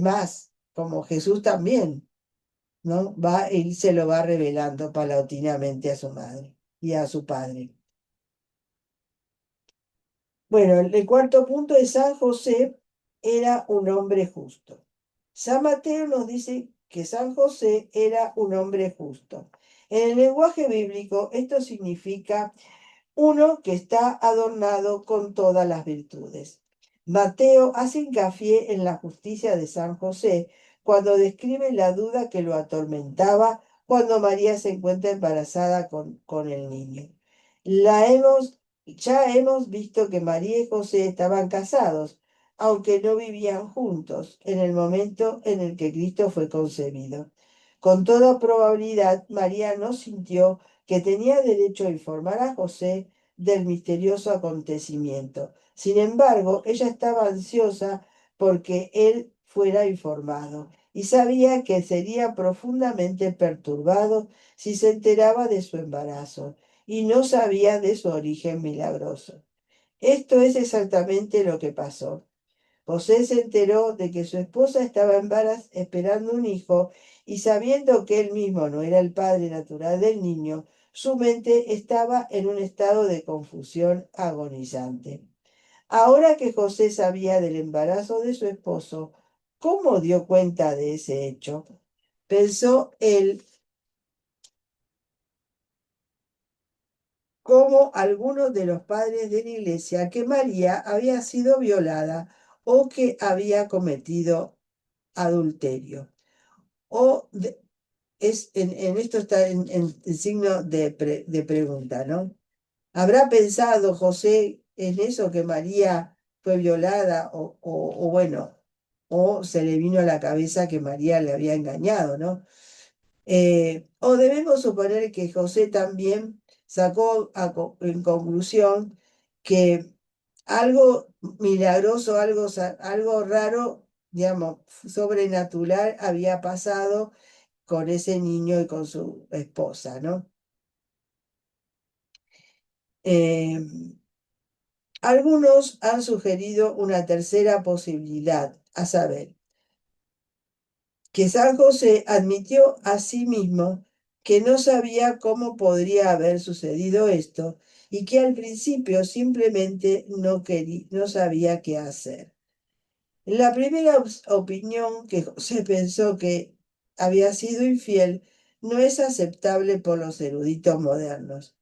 Más, como Jesús también, ¿no? Él se lo va revelando paulatinamente a su madre y a su padre. Bueno, el cuarto punto es San José era un hombre justo. San Mateo nos dice que San José era un hombre justo. En el lenguaje bíblico esto significa uno que está adornado con todas las virtudes. Mateo hace hincapié en la justicia de San José cuando describe la duda que lo atormentaba cuando María se encuentra embarazada con el niño. Ya hemos visto que María y José estaban casados, aunque no vivían juntos en el momento en el que Cristo fue concebido. Con toda probabilidad, María no sintió que tenía derecho a informar a José del misterioso acontecimiento. Sin embargo, ella estaba ansiosa porque él fuera informado y sabía que sería profundamente perturbado si se enteraba de su embarazo y no sabía de su origen milagroso. Esto es exactamente lo que pasó. José se enteró de que su esposa estaba esperando un hijo y sabiendo que él mismo no era el padre natural del niño, su mente estaba en un estado de confusión agonizante. Ahora que José sabía del embarazo de su esposo, ¿cómo dio cuenta de ese hecho? Pensó él como algunos de los padres de la iglesia que María había sido violada o que había cometido adulterio. O en esto está en signo de pregunta, ¿no? ¿Habrá pensado José en eso que María fue violada o bueno, o se le vino a la cabeza que María le había engañado, ¿no? O debemos suponer que José también sacó en conclusión que algo milagroso, algo raro, digamos, sobrenatural había pasado con ese niño y con su esposa, ¿no? Eh, Algunos han sugerido una tercera posibilidad, a saber, que San José admitió a sí mismo que no sabía cómo podría haber sucedido esto y que al principio simplemente no sabía qué hacer. La primera opinión, que José pensó que había sido infiel, no es aceptable por los eruditos modernos.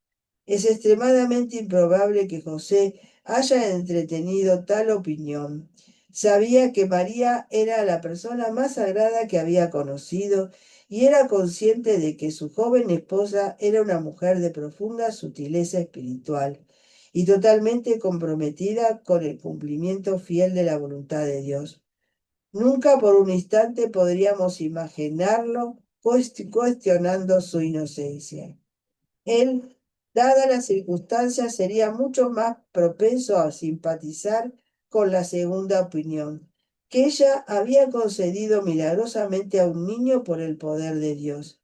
Es extremadamente improbable que José haya entretenido tal opinión. Sabía que María era la persona más sagrada que había conocido y era consciente de que su joven esposa era una mujer de profunda sutileza espiritual y totalmente comprometida con el cumplimiento fiel de la voluntad de Dios. Nunca por un instante podríamos imaginarlo cuestionando su inocencia. Él, dadas las circunstancias, sería mucho más propenso a simpatizar con la segunda opinión, que ella había concedido milagrosamente a un niño por el poder de Dios.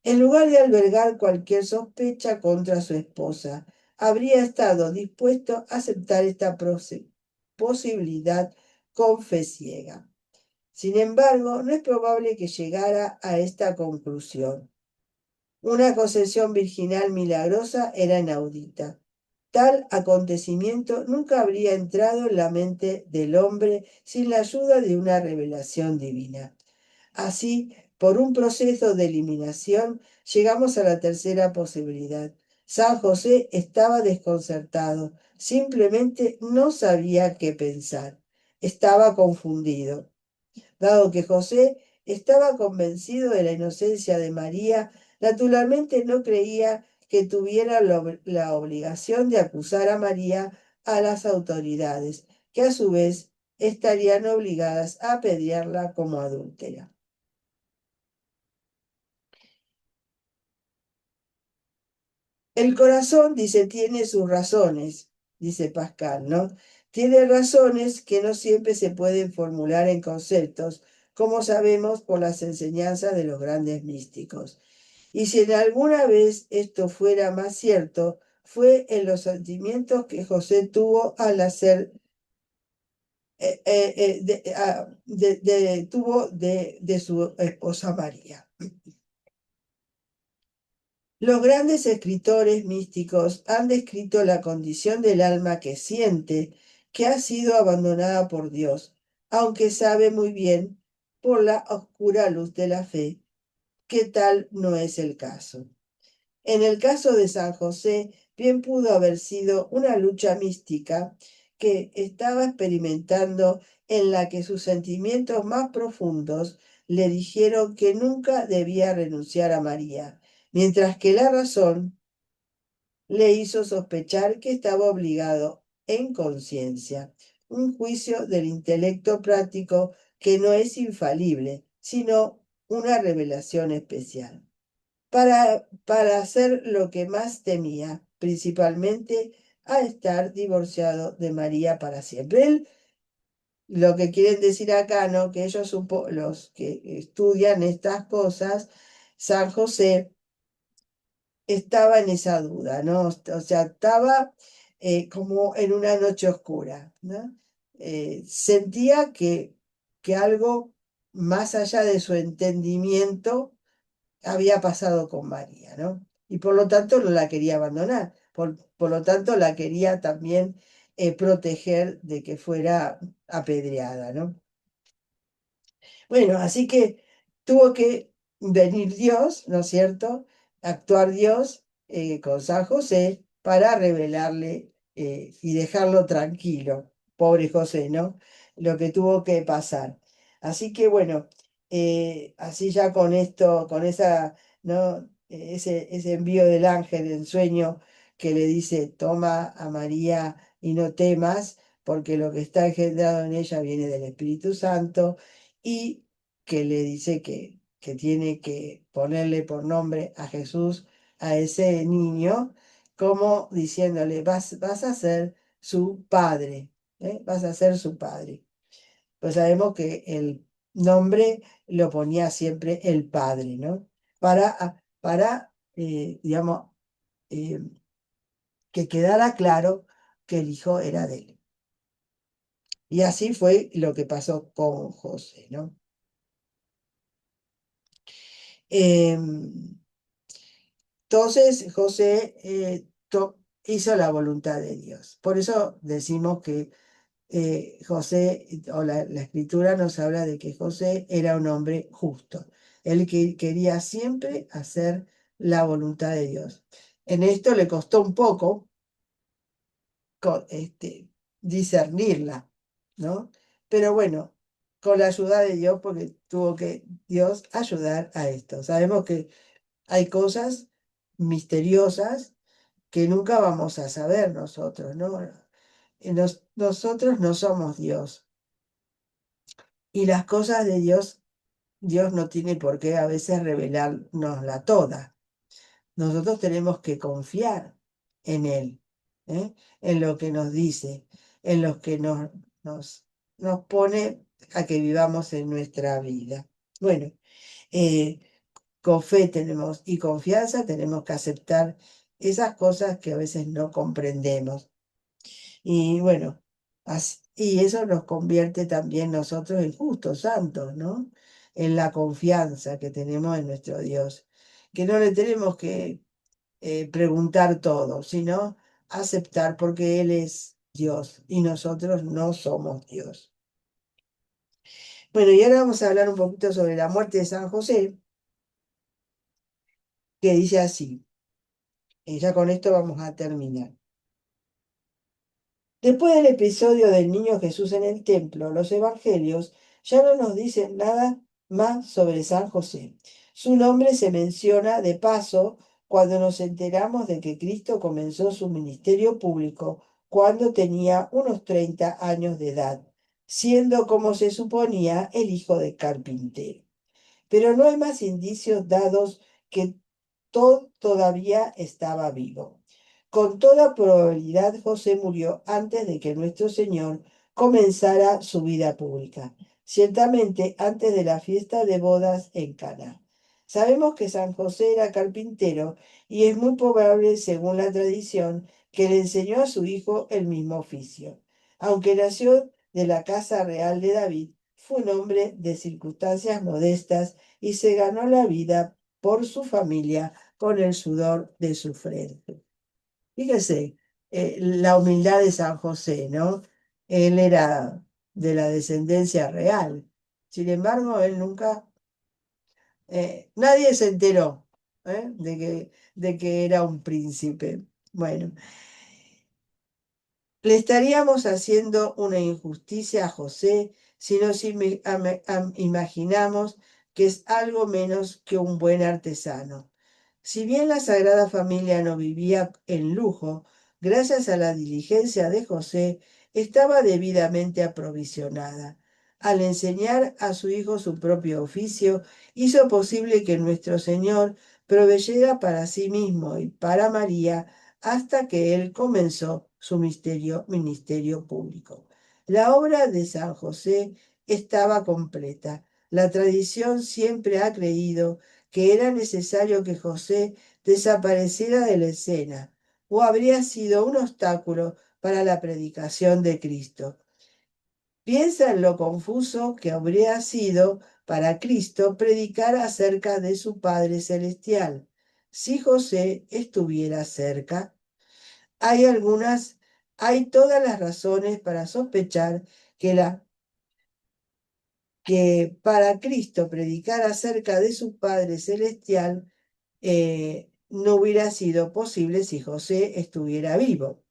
En lugar de albergar cualquier sospecha contra su esposa, habría estado dispuesto a aceptar esta posibilidad con fe ciega. Sin embargo, no es probable que llegara a esta conclusión. Una concepción virginal milagrosa era inaudita. Tal acontecimiento nunca habría entrado en la mente del hombre sin la ayuda de una revelación divina. Así, por un proceso de eliminación, llegamos a la tercera posibilidad. San José estaba desconcertado, simplemente no sabía qué pensar. Estaba confundido. Dado que José estaba convencido de la inocencia de María, naturalmente no creía que tuviera la obligación de acusar a María a las autoridades, que a su vez estarían obligadas a apedrearla como adúltera. El corazón, dice, tiene sus razones, dice Pascal, ¿no? Tiene razones que no siempre se pueden formular en conceptos, como sabemos por las enseñanzas de los grandes místicos. Y si en alguna vez esto fuera más cierto, fue en los sentimientos que José tuvo al hacer, tuvo de su esposa María. Los grandes escritores místicos han descrito la condición del alma que siente que ha sido abandonada por Dios, aunque sabe muy bien, por la oscura luz de la fe, que tal no es el caso. En el caso de San José, bien pudo haber sido una lucha mística que estaba experimentando, en la que sus sentimientos más profundos le dijeron que nunca debía renunciar a María, mientras que la razón le hizo sospechar que estaba obligado en conciencia, un juicio del intelecto práctico que no es infalible, sino una revelación especial para hacer lo que más temía, principalmente a estar divorciado de María para siempre. Lo que quieren decir acá, ¿no? Que ellos, los que estudian estas cosas, San José estaba en esa duda, ¿no? O sea, estaba como en una noche oscura, ¿no? Sentía que algo más allá de su entendimiento había pasado con María, ¿no? Y por lo tanto no la quería abandonar, por lo tanto la quería también proteger de que fuera apedreada, ¿no? Bueno, así que tuvo que venir Dios, ¿no es cierto? Actuar Dios con San José para revelarle y dejarlo tranquilo, pobre José, ¿no? Lo que tuvo que pasar. Así que bueno, así ya con esto, con esa, ¿no? Ese envío del ángel en sueño que le dice, toma a María y no temas, porque lo que está engendrado en ella viene del Espíritu Santo y que le dice que tiene que ponerle por nombre a Jesús a ese niño, como diciéndole, vas a ser su padre, vas a ser su padre. Pues sabemos que el nombre lo ponía siempre el padre, ¿no? Para digamos, eh, que quedara claro que el hijo era de él. Y así fue lo que pasó con José, ¿no? Em, Entonces José hizo la voluntad de Dios. Por eso decimos que José, o la escritura nos habla de que José era un hombre justo. Él que quería siempre hacer la voluntad de Dios. En esto le costó un poco discernirla, ¿no? Pero bueno, con la ayuda de Dios, porque tuvo que Dios ayudar a esto. Sabemos que hay cosas misteriosas que nunca vamos a saber nosotros, ¿no? Nosotros no somos Dios. Y las cosas de Dios, Dios no tiene por qué a veces revelárnosla toda. Nosotros tenemos que confiar en Él, ¿eh? En lo que nos dice, en lo que nos pone a que vivamos en nuestra vida. Bueno, eh, con fe tenemos y confianza tenemos que aceptar esas cosas que a veces no comprendemos. Y bueno, y eso nos convierte también nosotros en justos, santos, ¿no? En la confianza que tenemos en nuestro Dios, que no le tenemos que preguntar todo, sino aceptar porque Él es Dios y nosotros no somos Dios. Bueno, y ahora vamos a hablar un poquito sobre la muerte de San José, que dice así, y ya con esto vamos a terminar. Después del episodio del niño Jesús en el templo, los evangelios ya no nos dicen nada más sobre San José. Su nombre se menciona de paso cuando nos enteramos de que Cristo comenzó su ministerio público cuando tenía unos 30 años de edad, siendo como se suponía el hijo de carpintero. Pero no hay más indicios dados que todavía estaba vivo. Con toda probabilidad, José murió antes de que nuestro Señor comenzara su vida pública, ciertamente antes de la fiesta de bodas en Cana. Sabemos que San José era carpintero y es muy probable, según la tradición, que le enseñó a su hijo el mismo oficio. Aunque nació de la casa real de David, fue un hombre de circunstancias modestas y se ganó la vida por su familia con el sudor de su frente. Fíjese, la humildad de San José, ¿no? Él era de la descendencia real. Sin embargo, él nunca, nadie se enteró, de que era un príncipe. Bueno, le estaríamos haciendo una injusticia a José si nos imaginamos que es algo menos que un buen artesano. Si bien la Sagrada Familia no vivía en lujo, gracias a la diligencia de José, estaba debidamente aprovisionada. Al enseñar a su hijo su propio oficio, hizo posible que nuestro Señor proveyera para sí mismo y para María hasta que él comenzó su ministerio público. La obra de San José estaba completa. La tradición siempre ha creído que era necesario que José desapareciera de la escena, o habría sido un obstáculo para la predicación de Cristo. Piensa en lo confuso que habría sido para Cristo predicar acerca de su Padre Celestial, si José estuviera cerca. Hay algunas, hay todas las razones para sospechar que para Cristo predicar acerca de su Padre Celestial no hubiera sido posible si José estuviera vivo.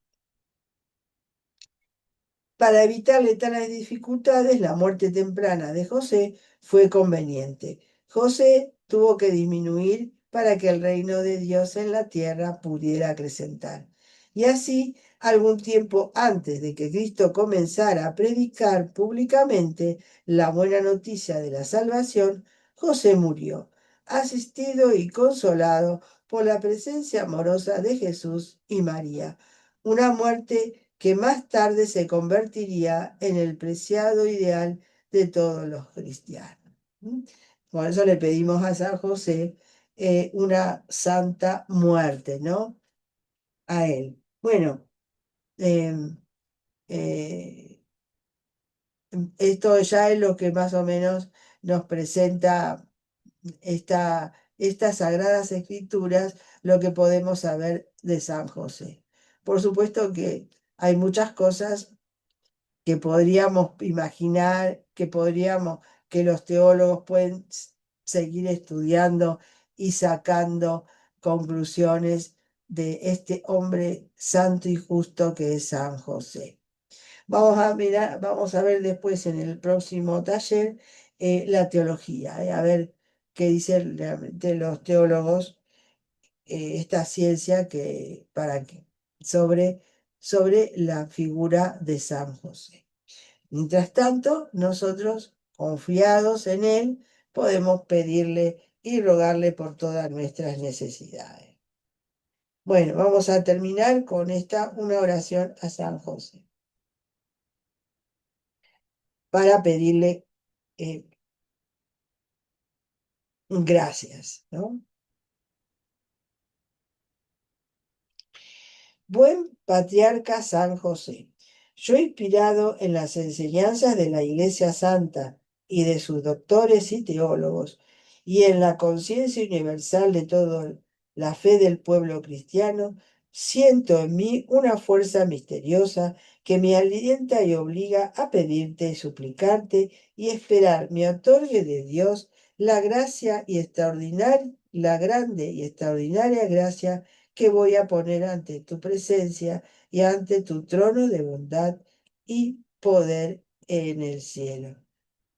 Para evitarle tales dificultades, la muerte temprana de José fue conveniente. José tuvo que disminuir para que el reino de Dios en la tierra pudiera acrecentar. Y así, algún tiempo antes de que Cristo comenzara a predicar públicamente la buena noticia de la salvación, José murió, asistido y consolado por la presencia amorosa de Jesús y María. Una muerte que más tarde se convertiría en el preciado ideal de todos los cristianos. ¿Mm? Por eso le pedimos a San José una santa muerte, ¿no? A él. Bueno, em, eh, esto ya es lo que más o menos nos presenta estas sagradas escrituras, lo que podemos saber de San José. Por supuesto que hay muchas cosas que podríamos imaginar, que los teólogos pueden seguir estudiando y sacando conclusiones de este hombre santo y justo que es San José. Vamos a ver después en el próximo taller la teología, a ver qué dicen realmente los teólogos, esta ciencia sobre la figura de San José. Mientras tanto, nosotros, confiados en Él, podemos pedirle y rogarle por todas nuestras necesidades. Bueno, vamos a terminar con una oración a San José para pedirle eh, gracias, ¿no? Buen patriarca San José, yo inspirado en las enseñanzas de la Iglesia Santa y de sus doctores y teólogos, y en la conciencia universal de toda la fe del pueblo cristiano, siento en mí una fuerza misteriosa que me alienta y obliga a pedirte y suplicarte y esperar me otorgue de Dios la gracia y extraordinaria, la grande y extraordinaria gracia que voy a poner ante tu presencia y ante tu trono de bondad y poder en el cielo.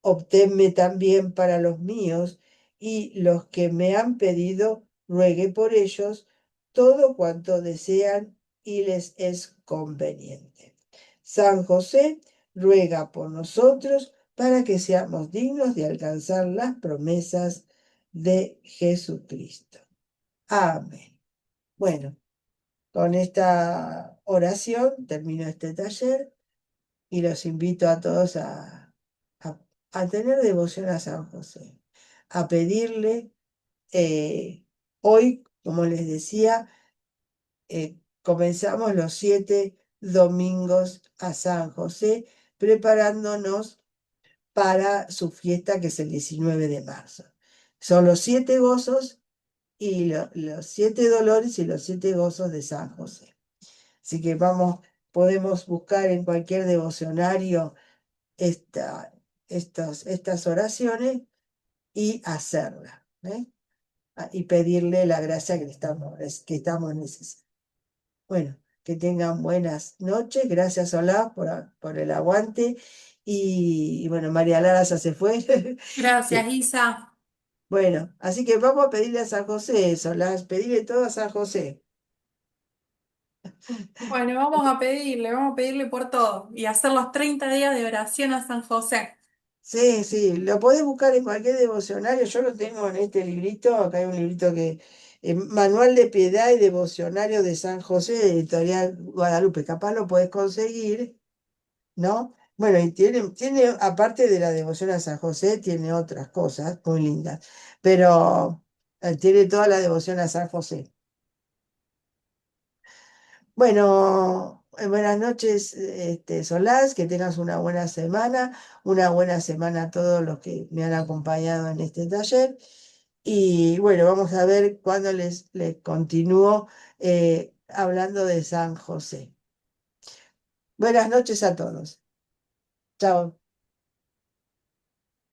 obténme también para los míos, y los que me han pedido, ruegue por ellos todo cuanto desean y les es conveniente. San José ruega por nosotros para que seamos dignos de alcanzar las promesas de Jesucristo. Amén. Bueno, con esta oración termino este taller y los invito a todos a- a tener devoción a San José, a pedirle, hoy, como les decía, comenzamos los 7 domingos a San José, preparándonos para su fiesta que es el 19 de marzo. Son los 7 gozos y los 7 dolores y los 7 gozos de San José. Así que podemos buscar en cualquier devocionario estas oraciones y hacerlas, ¿eh? Y pedirle la gracia que estamos necesitando. Bueno, que tengan buenas noches. Gracias, Olaf, por el aguante. Y bueno, María Lara ya se fue. Gracias, Isa. Bueno, así que vamos a pedirle a San José eso, pedirle todo a San José. Bueno, vamos a pedirle por todo y hacer los 30 días de oración a San José. Sí, sí, lo podés buscar en cualquier devocionario. Yo lo tengo en este librito. Acá hay un librito Manual de Piedad y Devocionario de San José, de Editorial Guadalupe. Capaz lo podés conseguir, ¿no? Bueno, y aparte de la devoción a San José, tiene otras cosas muy lindas, pero tiene toda la devoción a San José. Bueno, buenas noches, Solás, que tengas una buena semana a todos los que me han acompañado en este taller. Y bueno, vamos a ver cuándo les continúo hablando de San José. Buenas noches a todos. Chao.